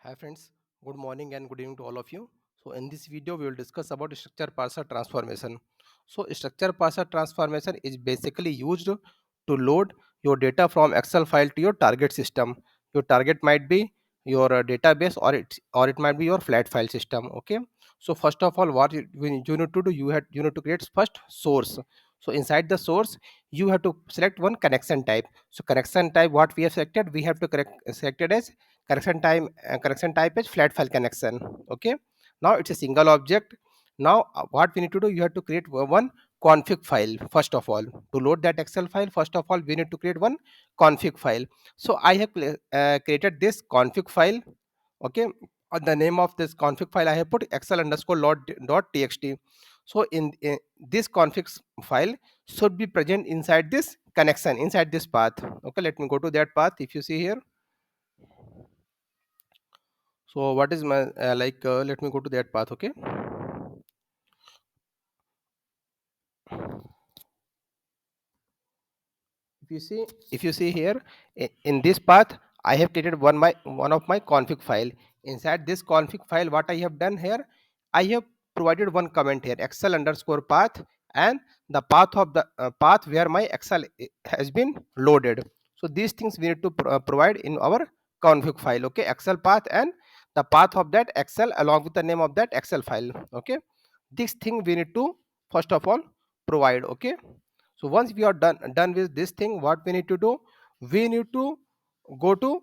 Hi friends, good morning and good evening to all of you. So in this video we will discuss about structure parser transformation. So structure parser transformation is basically used to load your data from Excel file to your target system. Your target might be your database or it might be your flat file system. Okay. So first of all, what you need to do, you need to create first source. So inside the source, you have to select one connection type. So connection type, what we have selected, we have to select it as connection type is flat file connection. Okay, now it's a single object. Now what we need to do, you have to create one config file. First of all, to load that Excel file, first of all we need to create one config file. So I have created this config file. Okay, the name of this config file I have put excel underscore dot txt. So in this file should be present inside this connection, inside this path. Okay, let me go to that path. If you see here, so what is my let me go to that path. Okay, if you see here, in this path I have created one of my config file. Inside this config file, what I have done here, I have provided one comment here, excel underscore path, and the path of the path where my excel has been loaded. So these things we need to provide in our config file. Okay, excel path and the path of that excel along with the name of that excel file. Okay, this thing we need to first of all provide. Okay, so once we are done with this thing, what we need to do, we need to go to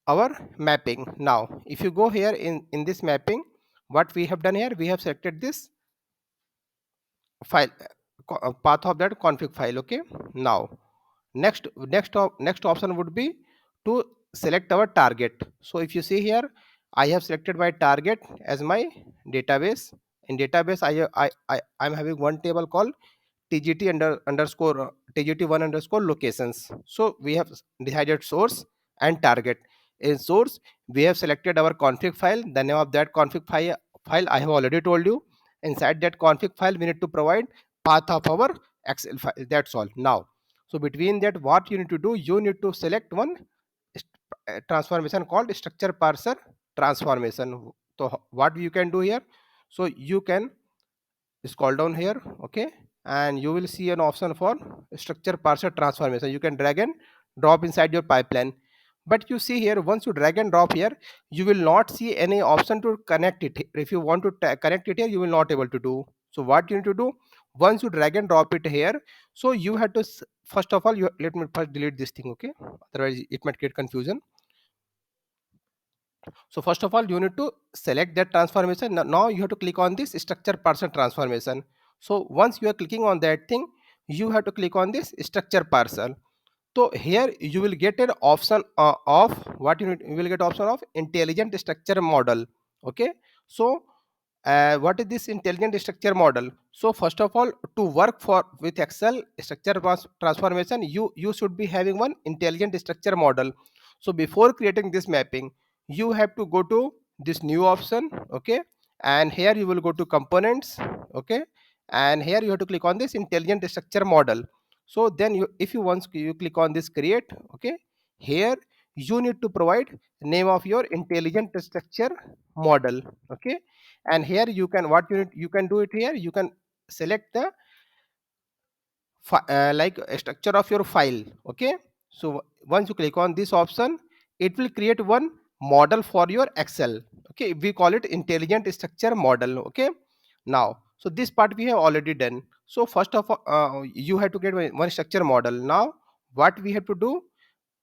our mapping. Now if you go here in this mapping, what we have done here, we have selected this file, path of that config file. Okay, now next option would be to select our target. So if you see here, I have selected my target as my database. In database, I'm having one table called tgt underscore tgt1 underscore locations. So we have decided source and target. In source, we have selected our config file. The name of that file I have already told you. Inside that config file, we need to provide path of our excel file. That's all. Now, so between that, what you need to do, you need to select one transformation called structure parser transformation. So what you can do here, so you can scroll down here. Okay, and you will see an option for structure parser transformation. You can drag and drop inside your pipeline. But you see here, once you drag and drop here, you will not see any option to connect it. If you want to connect it here, you will not able to do. So what you need to do, once you drag and drop it here, so you have to first of all, you let me first delete this thing. Okay, otherwise it might create confusion. So first of all, you need to select that transformation. Now you have to click on this structure parser transformation. So once you are clicking on that thing, you have to click on this structure parser. So here you will get an option of what you will get option of intelligent structure model. Okay, so what is this intelligent structure model? So first of all, to work for with excel structure transformation, you should be having one intelligent structure model. So before creating this mapping, you have to go to this new option. Okay, and here you will go to components. Okay, and here you have to click on this intelligent structure model. So then if you once you click on this create, okay, here you need to provide name of your intelligent structure model. Okay, and here you can you can do it here, you can select the like a structure of your file. Okay, so once you click on this option, it will create one model for your excel. Okay, we call it intelligent structure model. Okay, now so this part we have already done. So first of all, you have to get one structure model. Now what we have to do,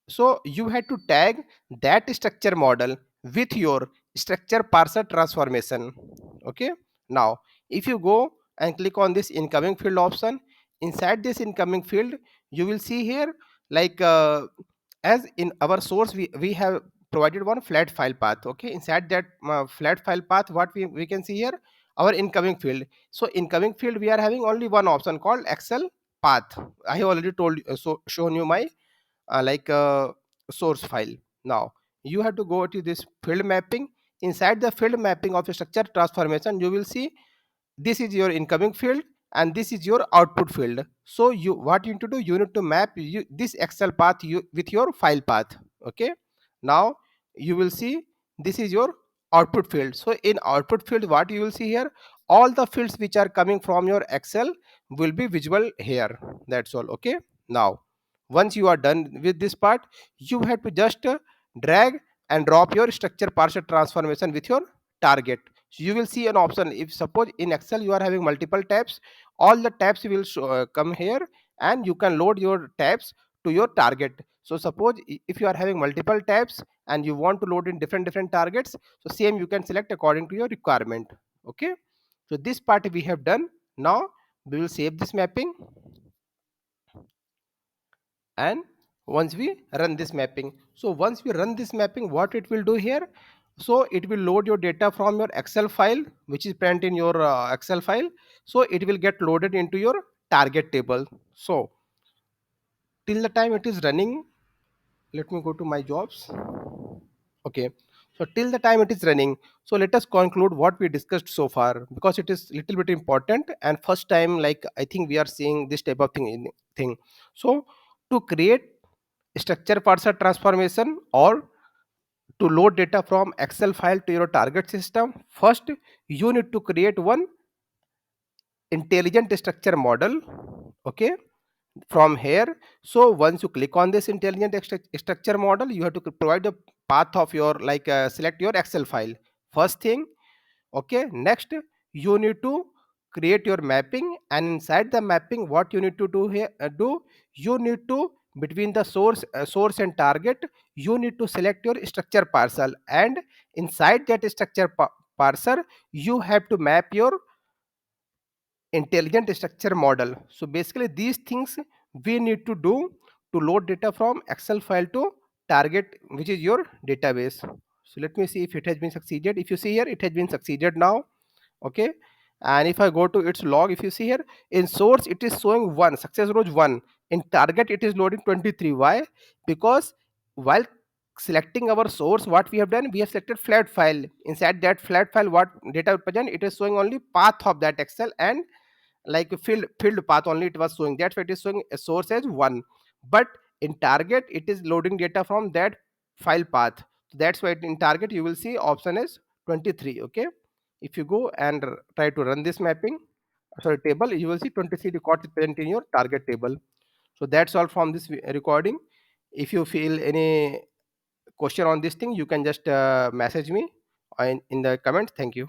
so you had to tag that structure model with your structure parser transformation. Okay, now if you go and click on this incoming field option, inside this incoming field you will see here, like as in our source we have provided one flat file path. Okay, inside that flat file path, what we can see here, our incoming field. So incoming field, we are having only one option called excel path. I have already told you, so shown you my like source file. Now you have to go to this field mapping. Inside the field mapping of a structure transformation, you will see this is your incoming field and this is your output field. So you what you need to do, you need to map this excel path with your file path. Okay, now you will see this is your output field. So in output field, what you will see here, all the fields which are coming from your Excel will be visible here. That's all. Okay. Now once you are done with this part, you have to just drag and drop your structure parser transformation with your target. So you will see an option. If suppose in Excel you are having multiple tabs, all the tabs will come here, and you can load your tabs to your target. So suppose if you are having multiple tabs and you want to load in different targets, so same you can select according to your requirement. Okay. So this part we have done. Now we will save this mapping, and once we run this mapping, so once we run this mapping, what it will do here, so it will load your data from your Excel file which is present in your Excel file. So it will get loaded into your target table. So till the time it is running, let me go to my jobs. Okay. So till the time it is running, so let us conclude what we discussed so far, because it is little bit important and first time, like I think we are seeing this type of thing. So to create structure parser transformation or to load data from Excel file to your target system, first you need to create one intelligent structure model. Okay. From here, so once you click on this intelligent structure model, you have to provide the path of your, like select your Excel file first thing. Okay. Next, you need to create your mapping, and inside the mapping what you need to do here, you need to, between the source and target, you need to select your structure parcel, and inside that structure parser you have to map your intelligent structure model. So basically these things we need to do to load data from Excel file to target, which is your database. So let me see if it has been succeeded. If you see here, it has been succeeded now. Okay. And if I go to its log, if you see here, in source it is showing 1 success rows 1, in target it is loading 23. Why? Because while selecting our source, what we have done, we have selected flat file. Inside that flat file, what data present, it is showing only path of that Excel, and like a field path only it was showing. That's why it is showing a source as 1, but in target it is loading data from that file path. That's why in target you will see option is 23. Okay. If you go and try to run this mapping, sorry, table, you will see 23 records present in your target table. So that's all from this recording. If you feel any question on this thing, you can just message me in the comment. Thank you.